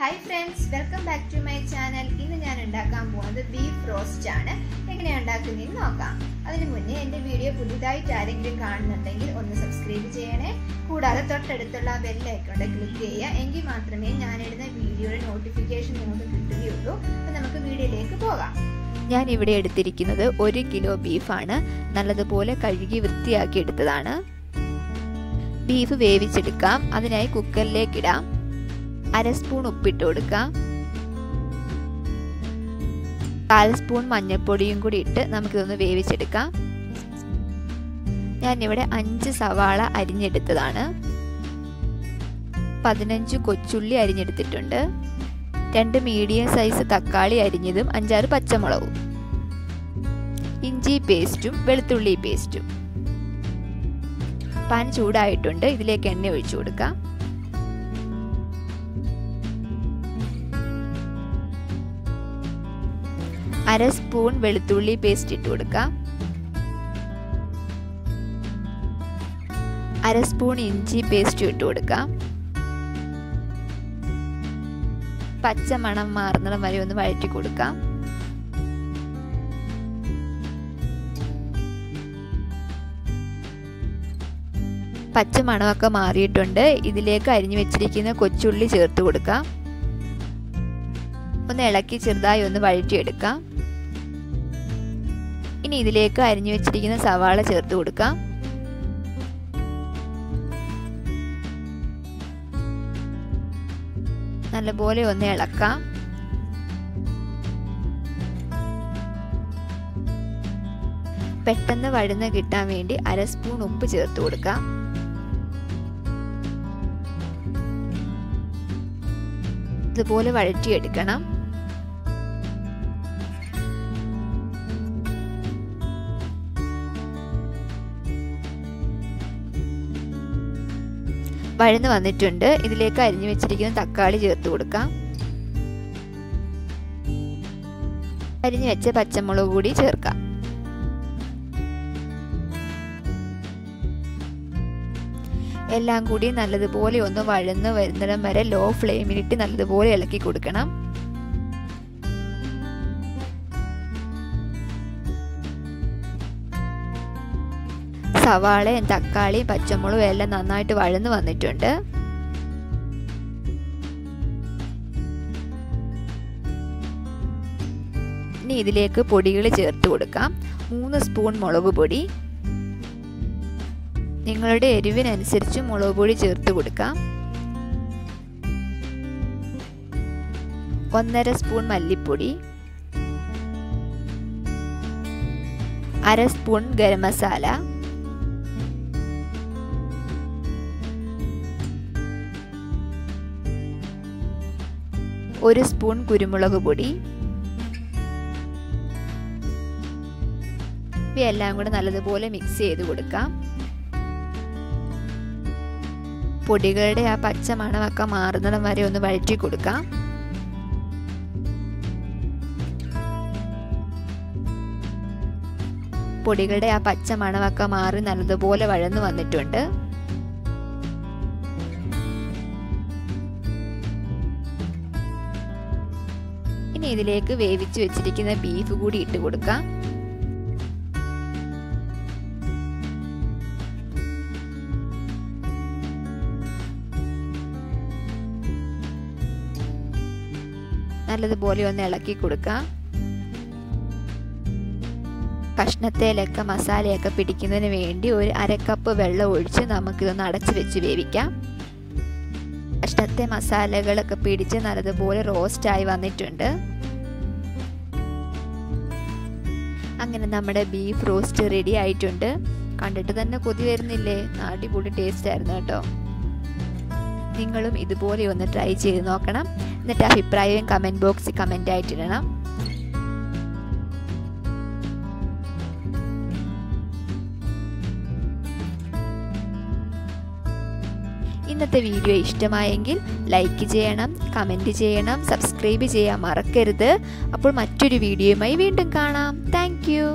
Hi friends, welcome back to my channel. ഇന്ന് ഞാൻ ഉണ്ടാക്കാൻ പോകുന്നത് ബീഫ് റോസ്റ്റ് ആണ്. എങ്ങനെയാണ് ഉണ്ടാക്കുന്നതെന്ന് നോക്കാം. അതിനു മുന്നേ എൻ്റെ വീഡിയോ പുതിയതായിട്ട് ആരെങ്കിലും കാണുന്നുണ്ടെങ്കിൽ ഒന്ന് സബ്സ്ക്രൈബ് ചെയ്യണേ. കൂടാതെ തൊട്ടടുത്തുള്ള ബെൽ ഐക്കൺ ക്ലിക്ക് ചെയ്യുക. എങ്കിൽ മാത്രമേ ഞാൻ ഇടുന്ന വീഡിയോയുടെ നോട്ടിഫിക്കേഷൻ നിങ്ങൾക്ക് കിട്ടുകയുള്ളൂ. അപ്പോൾ നമുക്ക് വീഡിയോയിലേക്ക് പോകാം. ഞാൻ ഇവിടെ എടുത്തിരിക്കുന്നത് 1 കിലോ ബീഫാണ്. നല്ലതുപോലെ കഴുകി വൃത്തിയാക്കി എടുത്തതാണ്. ബീഫ് വേവിച്ചെടുക്കാം. അതിനായി കുക്കറിലേക്ക് ഇടാം. 1/2 സ്പൂൺ ഉപ്പിട്ട് കൊടുക്കാം. 1/4 സ്പൂൺ മഞ്ഞൾപ്പൊടിയും കൂടി ഇട്ട് നമുക്കിതൊന്ന് വേവിച്ചെടുക്കാം. ഞാനിവിടെ 5 സവാള അരിഞ്ഞെടുത്തതാണ്. 15 കൊച്ചുള്ളി അരിഞ്ഞെടുത്തിട്ടുണ്ട്. 2 മീഡിയം സൈസ് തക്കാളി അരിഞ്ഞതും 5-6 പച്ചമുളകും, ഇഞ്ചി പേസ്റ്റും വെളുത്തുള്ളി പേസ്റ്റും. പാൻ ചൂടായിട്ടുണ്ട്. ഇതിലേക്ക് എണ്ണ ഒഴിച്ചു കൊടുക്കാം. അര സ്പൂൺ വെളുത്തുള്ളി പേസ്റ്റ് ഇട്ട് കൊടുക്കാം. 1/2 സ്പൂൺ ഇഞ്ചി പേസ്റ്റ് ഇട്ട് കൊടുക്കാം. പച്ചമണം മാറുന്നിടം വരെ ഒന്ന് വഴറ്റി കൊടുക്കാം. പച്ചമണമൊക്കെ മാറിയിട്ടുണ്ട്. ഇതിലേക്ക് അരിഞ്ഞു വെച്ചിരിക്കുന്ന കൊച്ചുള്ളി ചേർത്ത് കൊടുക്കാം. ഒന്ന് ഇളക്കി ചെറുതായി ഒന്ന് വഴറ്റിയെടുക്കാം. ഇനി ഇതിലേക്ക് അരിഞ്ഞു വെച്ചിരിക്കുന്ന സവാള ചേർത്ത് കൊടുക്കാം. നല്ലപോലെ ഒന്ന് ഇളക്കാം. പെട്ടെന്ന് വഴന്ന് കിട്ടാൻ വേണ്ടി 1/2 സ്പൂൺ ഉപ്പ് ചേർത്ത് കൊടുക്കാം. ഇതുപോലെ വഴറ്റിയെടുക്കണം. വഴന്ന് വന്നിട്ടുണ്ട്. ഇതിലേക്ക് അരിഞ്ഞു വെച്ചിരിക്കുന്ന തക്കാളി ചേർത്ത് കൊടുക്കാം. അരിഞ്ഞു വെച്ച പച്ചമുളക് കൂടി ചേർക്കാം. എല്ലാം കൂടി നല്ലതുപോലെ ഒന്ന് വഴന്ന് വരുന്നിടം വരെ ലോ ഫ്ലെയിമിലിട്ട് നല്ലതുപോലെ ഇളക്കി കൊടുക്കണം. സവാളയും തക്കാളിയും പച്ചമുളകും എല്ലാം നന്നായിട്ട് വഴന്ന് വന്നിട്ടുണ്ട്. ഇനി ഇതിലേക്ക് പൊടികൾ ചേർത്ത് കൊടുക്കാം. 3 സ്പൂൺ മുളക് പൊടി. നിങ്ങളുടെ എരിവിനനുസരിച്ച് മുളക് പൊടി ചേർത്ത് കൊടുക്കാം. 1/2 സ്പൂൺ മല്ലിപ്പൊടി. 1/2 സ്പൂൺ ഗരം മസാല. 1 സ്പൂൺ കുരുമുളക് പൊടി. ഇവയെല്ലാം കൂടെ നല്ലതുപോലെ മിക്സ് ചെയ്ത് കൊടുക്കാം. പൊടികളുടെ ആ പച്ച മണമൊക്കെ മാറുന്നിടം വരെ ഒന്ന് വഴറ്റി കൊടുക്കാം. പൊടികളുടെ ആ പച്ച മണമൊക്കെ മാറി നല്ലതുപോലെ വഴന്നു വന്നിട്ടുണ്ട്. ഇനി ഇതിലേക്ക് വേവിച്ച് വെച്ചിരിക്കുന്ന ബീഫ് കൂടി ഇട്ട് കൊടുക്കാം. നല്ലതുപോലെ ഒന്ന് ഇളക്കി കൊടുക്കാം. കഷ്ണത്തേലൊക്കെ മസാലയൊക്കെ പിടിക്കുന്നതിന് വേണ്ടി 1/2 കപ്പ് വെള്ളം ഒഴിച്ച് നമുക്കിതൊന്ന് അടച്ചു വെച്ച് വേവിക്കാം. കഷ്ണത്തെ മസാലകളൊക്കെ പിടിച്ച് നല്ലതുപോലെ റോസ്റ്റായി വന്നിട്ടുണ്ട്. അങ്ങനെ നമ്മുടെ ബീഫ് റോസ്റ്റ് റെഡി ആയിട്ടുണ്ട്. കണ്ടിട്ട് തന്നെ കൊതി വരുന്നില്ലേ? അടിപൊളി ടേസ്റ്റ് ആയിരുന്നു കേട്ടോ. നിങ്ങളും ഇതുപോലെ ഒന്ന് ട്രൈ ചെയ്ത് നോക്കണം. എന്നിട്ട് അഭിപ്രായം കമൻറ്റ് ബോക്സിൽ കമൻ്റ് ആയിട്ടിടണം. ഇന്നത്തെ വീഡിയോ ഇഷ്ടമായെങ്കിൽ ലൈക്ക് ചെയ്യണം, കമൻറ്റ് ചെയ്യണം, സബ്സ്ക്രൈബ് ചെയ്യാൻ മറക്കരുത്. അപ്പോൾ മറ്റൊരു വീഡിയോയുമായി വീണ്ടും കാണാം. Thank you.